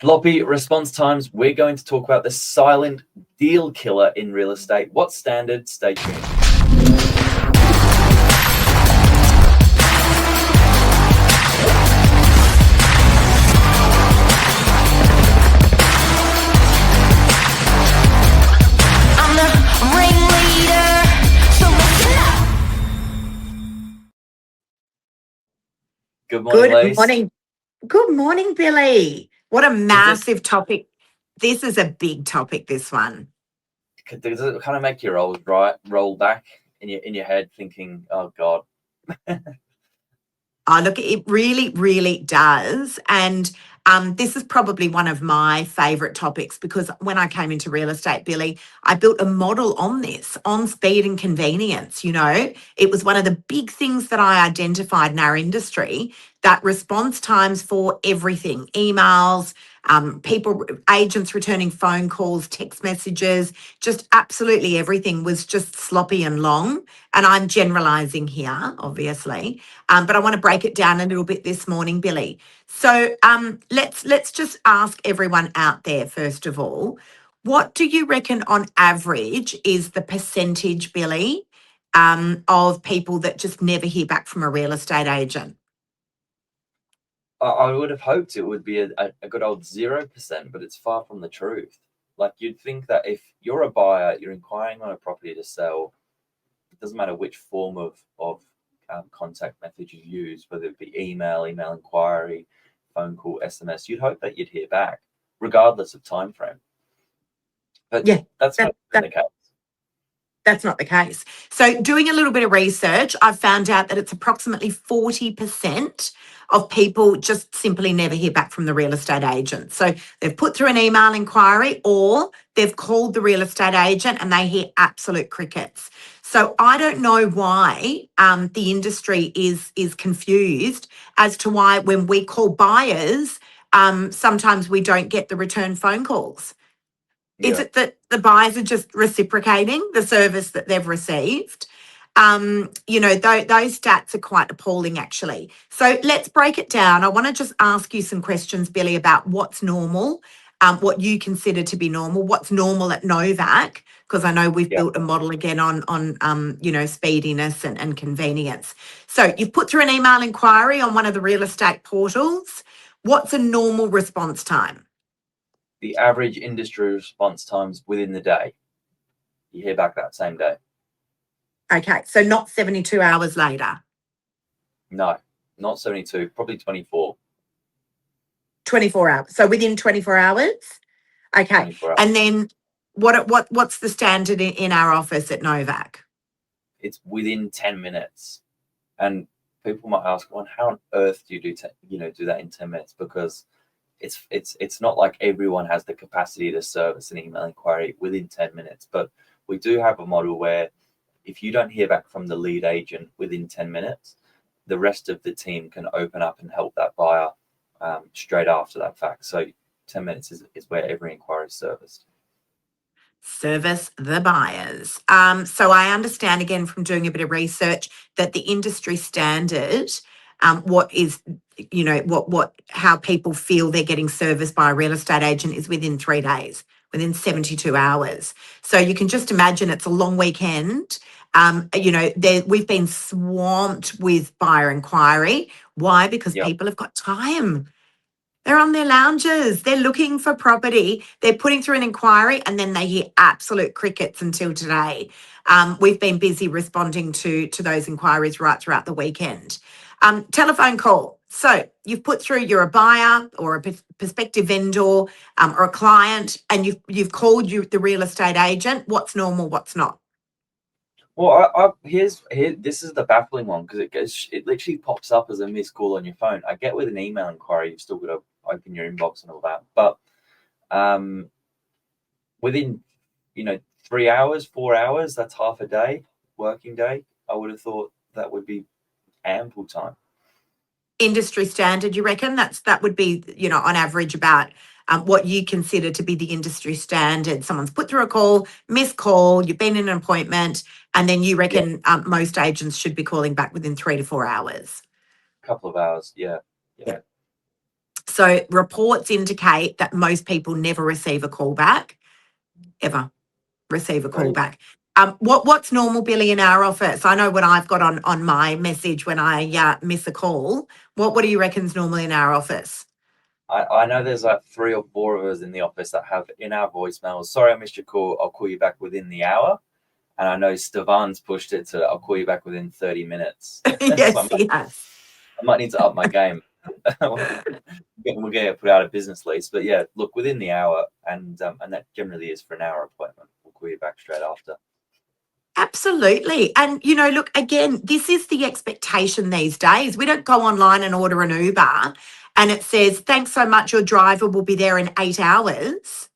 Sloppy response times. We're going to talk about the silent deal killer in real estate. What's standard? Stay tuned. Good morning, Good Lace. morning. Good morning, Billy. What a massive topic. This is a big topic, this one. Does it kind of make you roll back in your head thinking, oh God? Oh, look, it really, really does. And this is probably one of my favourite topics because when I came into real estate, Billy, I built a model on this, on speed and convenience. You know, it was one of the big things that I identified in our industry, that response times for everything, emails, agents returning phone calls, text messages, just absolutely everything was just sloppy and long. And I'm generalising here, obviously. But I want to break it down a little bit this morning, Billy. So let's just ask everyone out there, first of all, what do you reckon on average is the percentage, Billy, of people that just never hear back from a real estate agent? I would have hoped it would be a good old 0%, but it's far from the truth. Like, you'd think that if you're a buyer, you're inquiring on a property to sell, it doesn't matter which form of contact method you use, whether it be email inquiry, phone call, SMS, you'd hope that you'd hear back, regardless of time frame. But Yeah, that's not the case. That's not the case. So doing a little bit of research, I've found out that it's approximately 40% of people just simply never hear back from the real estate agent. So they've put through an email inquiry or they've called the real estate agent and they hear absolute crickets. So I don't know why the industry is confused as to why when we call buyers, sometimes we don't get the return phone calls. Yeah. Is it that the buyers are just reciprocating the service that they've received? Those stats are quite appalling, actually. So let's break it down. I want to just ask you some questions, Billy, about what's normal, what you consider to be normal, what's normal at Novak, because I know we've built a model again on speediness and convenience. So you've put through an email inquiry on one of the real estate portals. What's a normal response time? The average industry response times within the day. You hear back that same day. Okay, so not 72 hours later. No, not 72, probably 24. 24 hours. So within 24 hours? Okay. 24 hours. And then what's the standard in our office at Novak? It's within 10 minutes. And people might ask, well, how on earth do you do that in 10 minutes? Because it's not like everyone has the capacity to service an email inquiry within 10 minutes. But we do have a model where if you don't hear back from the lead agent within 10 minutes, the rest of the team can open up and help that buyer straight after that fact. So 10 minutes is where every inquiry is serviced. Service the buyers. So I understand, again, from doing a bit of research, that the industry standard, how people feel they're getting serviced by a real estate agent is within 3 days, within 72 hours. So you can just imagine it's a long weekend. We've been swamped with buyer inquiry. Why? Because people have got time. They're on their lounges. They're looking for property. They're putting through an inquiry and then they hear absolute crickets until today. We've been busy responding to those inquiries right throughout the weekend. Telephone call. So you've put through, you're a buyer or a prospective vendor or a client, and you've called the real estate agent. What's normal? What's not? Well, this is the baffling one because it literally pops up as a missed call on your phone. I get with an email inquiry, you've still got to open your inbox and all that, but within 3 hours, 4 hours, that's half a day, working day. I would have thought that would be ample time. Industry standard, you reckon? That would be, on average about what you consider to be the industry standard. Someone's put through a call, missed call, you've been in an appointment, and then you reckon most agents should be calling back within 3 to 4 hours. A couple of hours, yeah. So reports indicate that most people never receive a call back, ever receive a call Very, back. What's normal, Billy, in our office? I know what I've got on my message when I miss a call. What do you reckon's normal in our office? I know there's like 3 or 4 of us in the office that have in our voicemails, sorry, I missed your call. I'll call you back within the hour. And I know Stefan's pushed it to, I'll call you back within 30 minutes. So Yes, yes. I might need to up my game. We'll get it put out a business lease. But yeah, look, within the hour, and that generally is for an hour appointment. We'll call you back straight after. Absolutely. And, look, again, this is the expectation these days. We don't go online and order an Uber and it says, thanks so much, your driver will be there in 8 hours.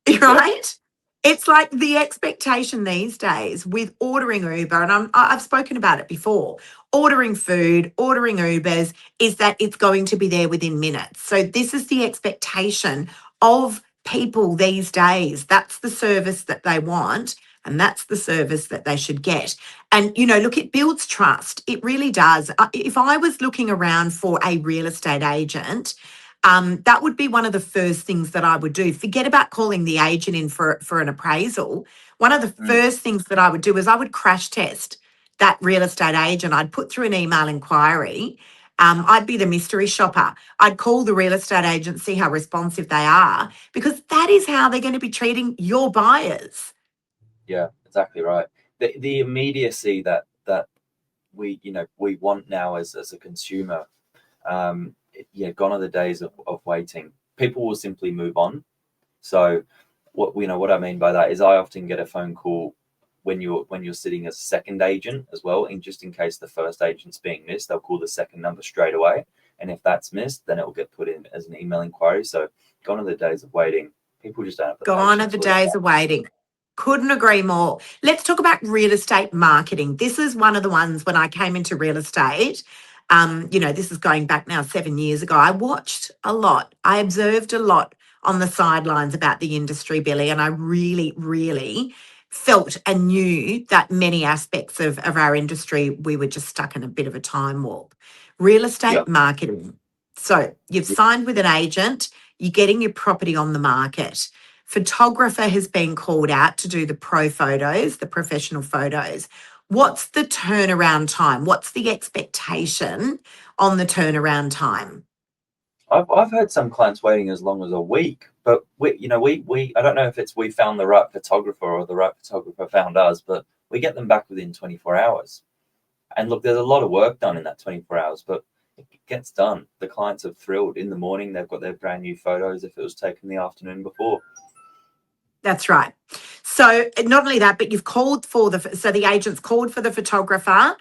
Yeah. Right? It's like the expectation these days with ordering Uber, and I've spoken about it before. Ordering food, ordering Ubers, is that it's going to be there within minutes. So this is the expectation of people these days. That's the service that they want, and that's the service that they should get. And look, it builds trust. It really does. If I was looking around for a real estate agent, that would be one of the first things that I would do. Forget about calling the agent in for an appraisal. One of the first things that I would do is I would crash test that real estate agent. I'd put through an email inquiry. I'd be the mystery shopper. I'd call the real estate agent, see how responsive they are, because that is how they're going to be treating your buyers. Yeah, exactly right. The immediacy that we want now as a consumer, gone are the days of waiting. People will simply move on. So what I mean by that is I often get a phone call when you're sitting as a second agent as well, and just in case the first agent's being missed, they'll call the second number straight away. And if that's missed, then it will get put in as an email inquiry. So gone are the days of waiting. People just don't have the Gone are patience the with it. days of waiting. Couldn't agree more. Let's talk about real estate marketing. This is one of the ones when I came into real estate. This is going back now 7 years ago. I watched a lot. I observed a lot on the sidelines about the industry, Billy, and I really, really felt and knew that many aspects of our industry, we were just stuck in a bit of a time warp. Real estate Yep. marketing. So you've signed with an agent, you're getting your property on the market. Photographer has been called out to do the pro photos, the professional photos. What's the turnaround time? What's the expectation on the turnaround time? I've heard some clients waiting as long as a week, but we I don't know if it's we found the right photographer or the right photographer found us, but we get them back within 24 hours. And look, there's a lot of work done in that 24 hours, but it gets done. The clients are thrilled. In the morning, they've got their brand new photos if it was taken the afternoon before. That's right. So not only that, but you've called for the agent's called for the photographer.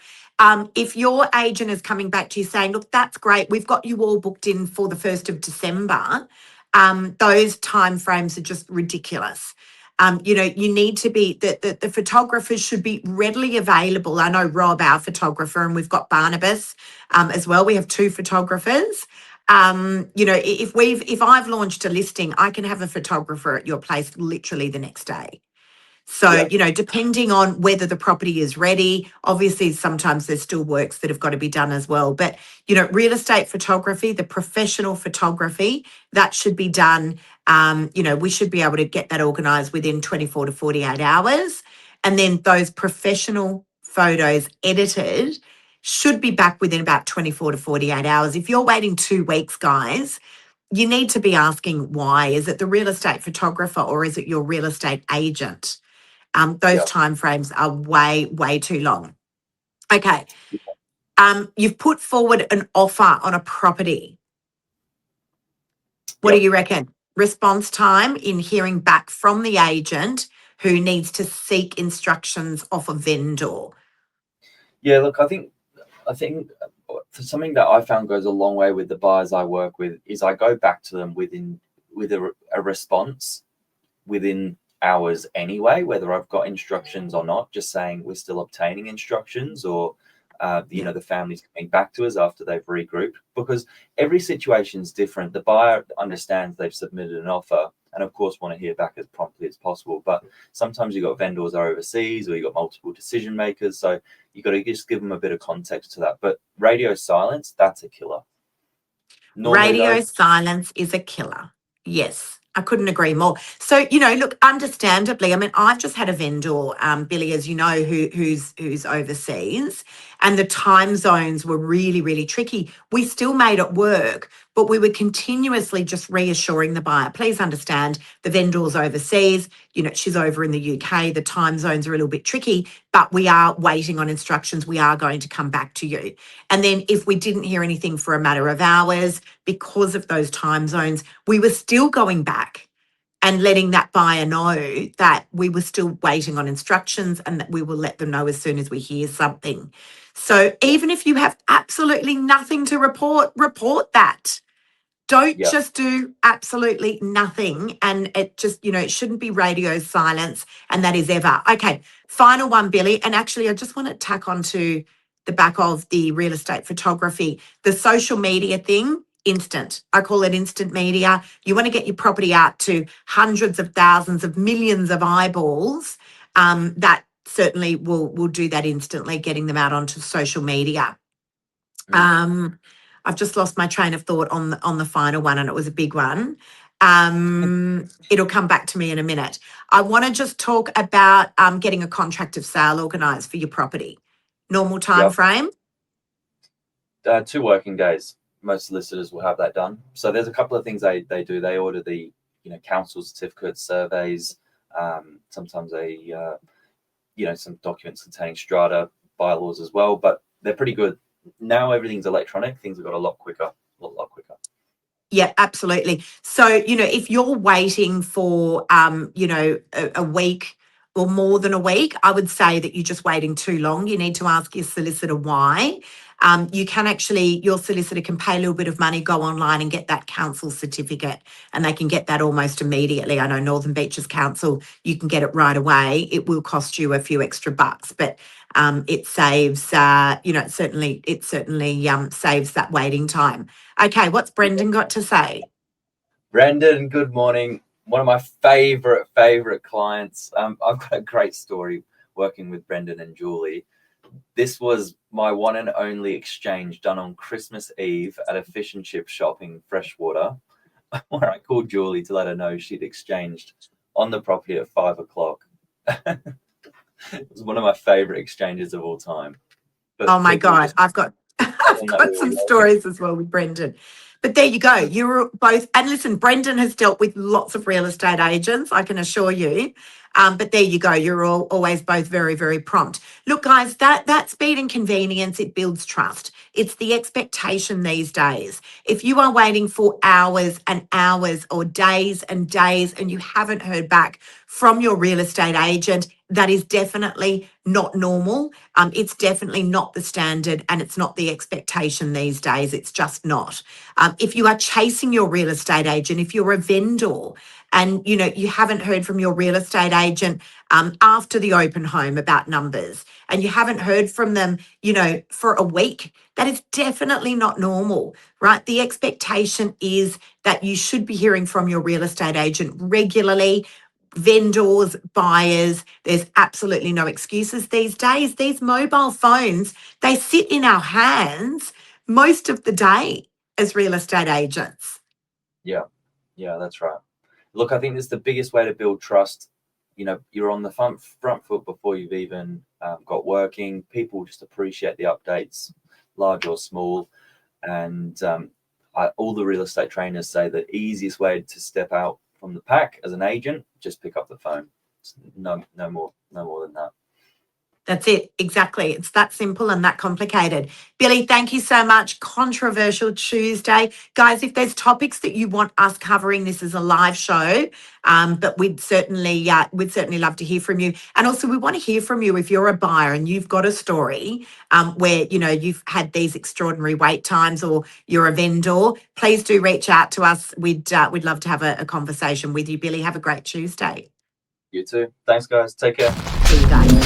If your agent is coming back to you saying, look, that's great, we've got you all booked in for the 1st of December, those timeframes are just ridiculous. You need to be, the photographers should be readily available. I know Rob, our photographer, and we've got Barnabas as well. We have 2 photographers. If I've launched a listing, I can have a photographer at your place literally the next day. So, Yeah. Depending on whether the property is ready, obviously sometimes there's still works that have got to be done as well. But, real estate photography, the professional photography, that should be done. We should be able to get that organised within 24 to 48 hours. And then those professional photos edited should be back within about 24 to 48 hours. If you're waiting 2 weeks, guys, you need to be asking why. Is it the real estate photographer or is it your real estate agent? Those Yeah. timeframes are way, way too long. Okay. You've put forward an offer on a property. What do Yep. you reckon? Response time in hearing back from the agent who needs to seek instructions off a vendor. Yeah. Look, I think for something that I found goes a long way with the buyers I work with is I go back to them with a response within hours anyway, whether I've got instructions or not, just saying we're still obtaining instructions, or the family's coming back to us after they've regrouped, because every situation is different. The buyer understands they've submitted an offer and of course want to hear back as promptly as possible, but sometimes you've got vendors are overseas or you've got multiple decision makers, so you've got to just give them a bit of context to that. But radio silence, that's a killer. Normally, Radio though, silence is a killer. Yes, I couldn't agree more. So, look, understandably, I mean, I've just had a vendor, Billy, as you know, who's overseas, and the time zones were really, really tricky. We still made it work, but we were continuously just reassuring the buyer, please understand the vendor's overseas, she's over in the UK, the time zones are a little bit tricky, but we are waiting on instructions. We are going to come back to you. And then if we didn't hear anything for a matter of hours, because of those time zones, we were still going back and letting that buyer know that we were still waiting on instructions and that we will let them know as soon as we hear something. So even if you have absolutely nothing to report that. Don't yeah, just do absolutely nothing. And it just, it shouldn't be radio silence. And that is ever. Okay. Final one, Billy. And actually, I just want to tack on to the back of the real estate photography, the social media thing. Instant. I call it instant media. You want to get your property out to hundreds of thousands of millions of eyeballs. That certainly will do that instantly, getting them out onto social media. mm, I've just lost my train of thought on the final one, and it was a big one. It'll come back to me in a minute. I want to just talk about getting a contract of sale organised for your property. Normal time yep. frame. 2 working days. Most solicitors will have that done. So there's a couple of things they do. They order the council certificates, surveys. Sometimes they some documents containing strata, bylaws as well. But they're pretty good. Now everything's electronic. Things have got a lot quicker. A lot quicker. Yeah, absolutely. So, if you're waiting for, a week or more than a week, I would say that you're just waiting too long. You need to ask your solicitor why. You can actually, your solicitor can pay a little bit of money, go online and get that council certificate, and they can get that almost immediately. I know Northern Beaches Council, you can get it right away. It will cost you a few extra bucks, but it saves, it certainly saves that waiting time. Okay, what's Brendan got to say? Brendan, good morning. One of my favorite clients. I've got a great story working with Brendan and Julie. This was my one and only exchange done on Christmas Eve at a fish and chip shop in Freshwater, where I called Julie to let her know she'd exchanged on the property at 5 o'clock. It was one of my favorite exchanges of all time. But oh my God, I've got some stories as well with Brendan. But there you go. You're both, and listen, Brendan has dealt with lots of real estate agents, I can assure you. But there you go. You're all always both very, very prompt. Look, guys, that speed and convenience, it builds trust. It's the expectation these days. If you are waiting for hours and hours or days and days and you haven't heard back from your real estate agent, that is definitely not normal. It's definitely not the standard, and it's not the expectation these days. It's just not. If you are chasing your real estate agent, if you're a vendor and you haven't heard from your real estate agent after the open home about numbers, and you haven't heard from them for a week, that is definitely not normal, right? The expectation is that you should be hearing from your real estate agent regularly. Vendors, buyers, there's absolutely no excuses these days. These mobile phones, they sit in our hands most of the day as real estate agents. Yeah, that's right. Look, I think this is the biggest way to build trust. You're on the front foot before you've even got working. People just appreciate the updates, large or small. And all the real estate trainers say the easiest way to step out from the pack as an agent, just pick up the phone. It's no more than that. That's it. Exactly. It's that simple and that complicated. Billy, thank you so much. Controversial Tuesday. Guys, if there's topics that you want us covering, this is a live show, but we'd certainly love to hear from you. And also we want to hear from you if you're a buyer and you've got a story where, you've had these extraordinary wait times, or you're a vendor. Please do reach out to us. We'd love to have a conversation with you, Billy. Have a great Tuesday. You too. Thanks, guys. Take care. See you guys.